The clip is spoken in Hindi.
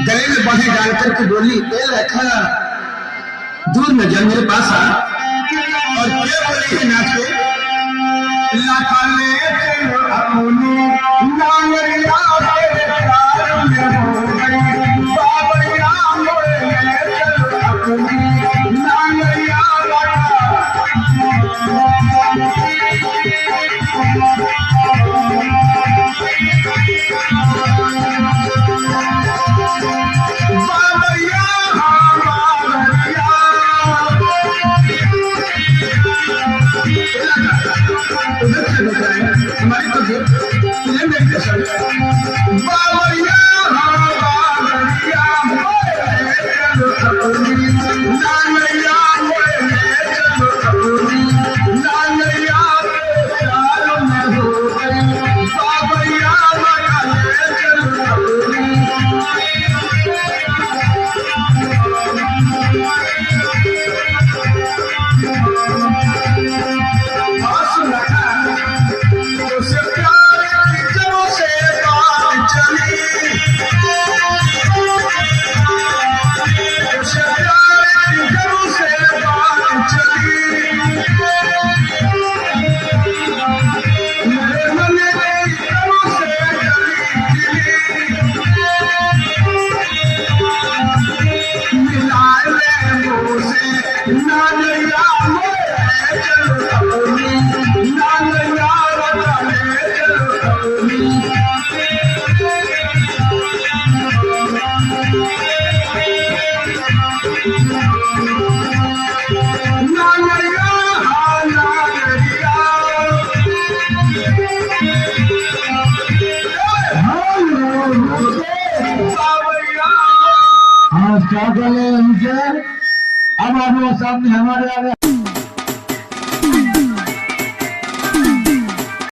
गले में बांधे डालकर के बोली, ए लखन दूर न जा, मेरे पास आ। और क्या बोली है नाच के, हमारी तो तुझे मेरी क्या बोले उनसे। अब आप सामने हमारे आगे